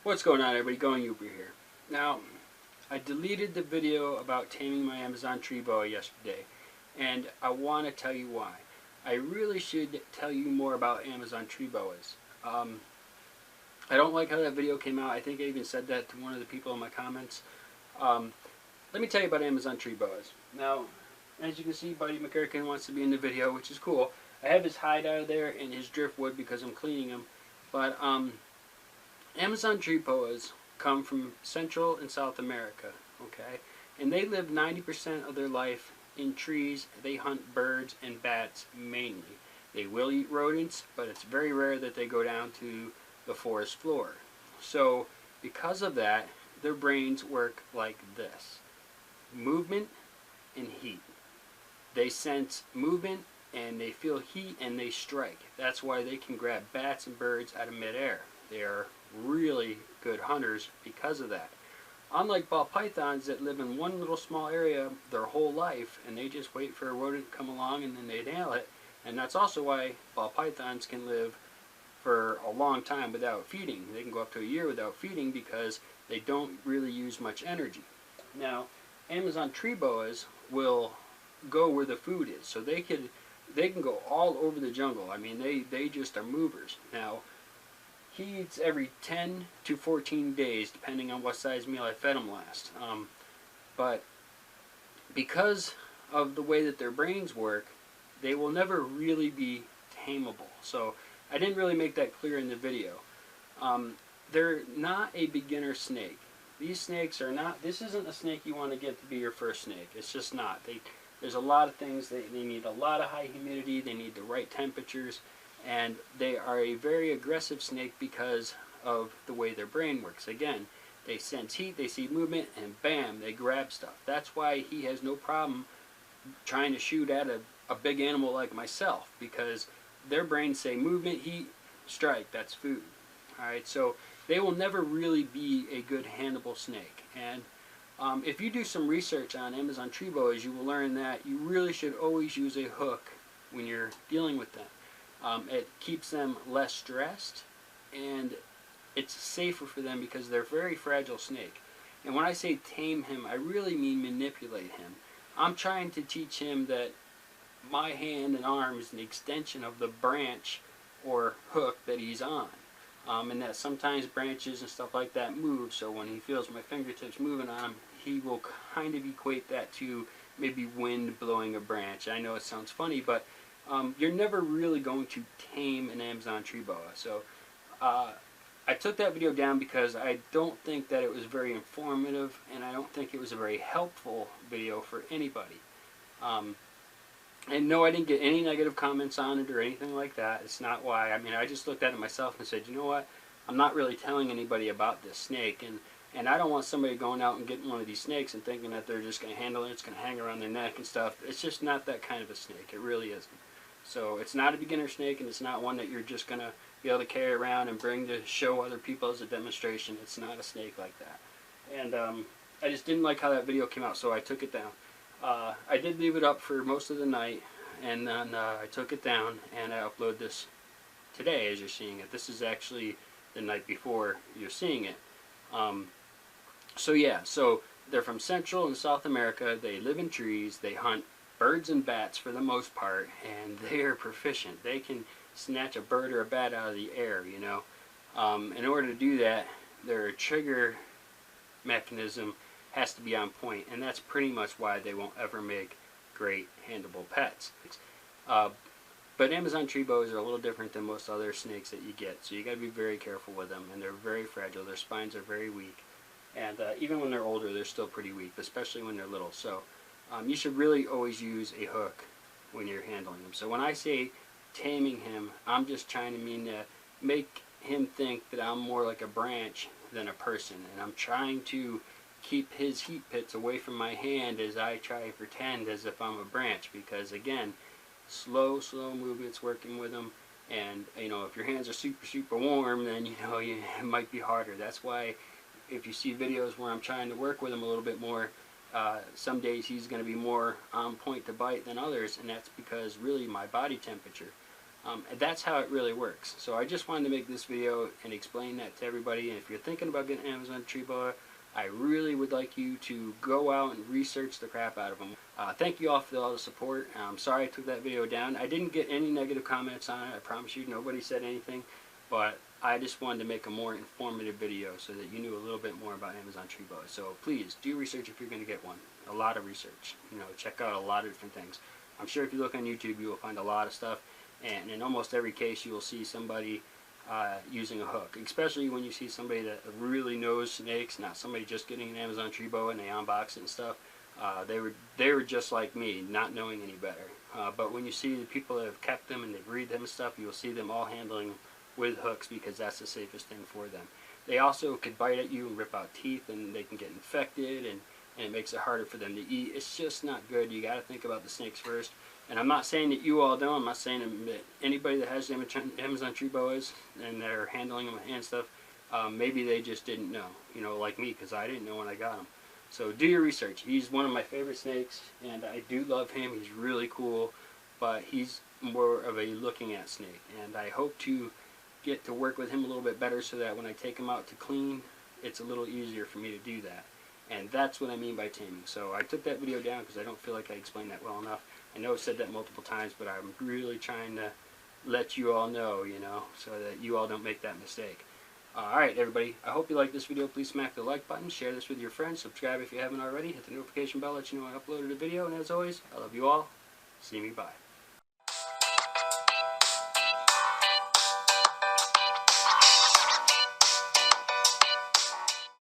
What's going on, everybody? Going Yooper here. Now, I deleted the video about taming my Amazon tree boa yesterday, and I want to tell you why. I really should tell you more about Amazon tree boas. I don't like how that video came out. I think I even said that to one of the people in my comments. Let me tell you about Amazon tree boas. Now, as you can see, Buddy McGurkin wants to be in the video, which is cool. I have his hide out of there and his driftwood because I'm cleaning him. But Amazon tree boas come from Central and South America, okay? And they live 90% of their life in trees. They hunt birds and bats mainly. They will eat rodents, but it's very rare that they go down to the forest floor. So because of that, their brains work like this: movement and heat. They sense movement and they feel heat and they strike. That's why they can grab bats and birds out of midair. They are really good hunters because of that. Unlike ball pythons that live in one little small area their whole life and they just wait for a rodent to come along and then they nail it. And that's also why ball pythons can live for a long time without feeding. They can go up to a year without feeding because they don't really use much energy. Now, Amazon tree boas will go where the food is, so they can go all over the jungle. I mean, they just are movers. Now, he eats every 10 to 14 days, depending on what size meal I fed him last. But because of the way that their brains work, they will never really be tameable. So I didn't really make that clear in the video. They're not a beginner snake. These snakes are not, this isn't a snake you want to get to be your first snake. It's just not. There's a lot of things. They need a lot of high humidity. They need the right temperatures. And they are a very aggressive snake because of the way their brain works. Again, they sense heat, they see movement, and bam, they grab stuff. That's why he has no problem trying to shoot at a big animal like myself, because their brains say movement, heat, strike, that's food. Alright, so they will never really be a good handleable snake. And if you do some research on Amazon tree boas, you will learn that you really should always use a hook when you're dealing with them. It keeps them less stressed, and it's safer for them because they're a very fragile snake. And when I say tame him, I really mean manipulate him. I'm trying to teach him that my hand and arm is an extension of the branch or hook that he's on. And that sometimes branches and stuff like that move, so when he feels my fingertips moving on him, he will kind of equate that to maybe wind blowing a branch. I know it sounds funny, but you're never really going to tame an Amazon tree boa. So I took that video down because I don't think that it was very informative, and I don't think it was a very helpful video for anybody. And no, I didn't get any negative comments on it or anything like that. It's not why. I mean, I just looked at it myself and said, you know what? I'm not really telling anybody about this snake, and I don't want somebody going out and getting one of these snakes and thinking that they're just going to handle it, it's going to hang around their neck and stuff. It's just not that kind of a snake. It really isn't. So it's not a beginner snake, and it's not one that you're just going to be able to carry around and bring to show other people as a demonstration. It's not a snake like that. And I just didn't like how that video came out, so I took it down. I did leave it up for most of the night, and then I took it down, and I uploaded this today as you're seeing it. This is actually the night before you're seeing it. So yeah, so they're from Central and South America. They live in trees. They hunt birds and bats for the most part, and they are proficient. They can snatch a bird or a bat out of the air, you know. In order to do that, their trigger mechanism has to be on point, and that's pretty much why they won't ever make great handleable pets. But Amazon tree boas are a little different than most other snakes that you get, so you got to be very careful with them, and they're very fragile. Their spines are very weak, and even when they're older, they're still pretty weak, especially when they're little. So you should really always use a hook when you're handling them. So when I say taming him, I'm just trying to mean to make him think that I'm more like a branch than a person, and I'm trying to keep his heat pits away from my hand as I try to pretend as if I'm a branch, because again, slow movements working with him, and you know, if your hands are super warm, then you know it might be harder. That's why if you see videos where I'm trying to work with him a little bit more, some days he's going to be more on point to bite than others, and that's because really my body temperature. And that's how it really works. So I just wanted to make this video and explain that to everybody. And if you're thinking about getting an Amazon tree boa, I really would like you to go out and research the crap out of them. Thank you all for all the support. I'm sorry I took that video down. I didn't get any negative comments on it. I promise you, nobody said anything. But I just wanted to make a more informative video so that you knew a little bit more about Amazon tree boa. So please do research if you're going to get one. A lot of research. Check out a lot of different things. I'm sure if you look on YouTube, you will find a lot of stuff. And in almost every case, you will see somebody using a hook, especially when you see somebody that really knows snakes, not somebody just getting an Amazon tree boa and they unbox it and stuff. They were just like me, not knowing any better. But when you see the people that have kept them and they breed them and stuff, you'll see them all handling with hooks because that's the safest thing for them. They also could bite at you and rip out teeth, and they can get infected, and it makes it harder for them to eat. It's just not good. You got to think about the snakes first. And I'm not saying that you all don't. I'm not saying that anybody that has Amazon tree boas and they're handling them and stuff, maybe they just didn't know, like me, because I didn't know when I got them. So do your research. He's one of my favorite snakes, and I do love him. He's really cool, but he's more of a looking at snake, and I hope to get to work with him a little bit better so that when I take him out to clean, it's a little easier for me to do that. And that's what I mean by taming. So I took that video down because I don't feel like I explained that well enough. I know I've said that multiple times, but I'm really trying to let you all know, so that you all don't make that mistake. Alright, everybody, I hope you liked this video. Please smack the like button, share this with your friends, subscribe if you haven't already, hit the notification bell, let you know I uploaded a video, and as always, I love you all. See me, bye.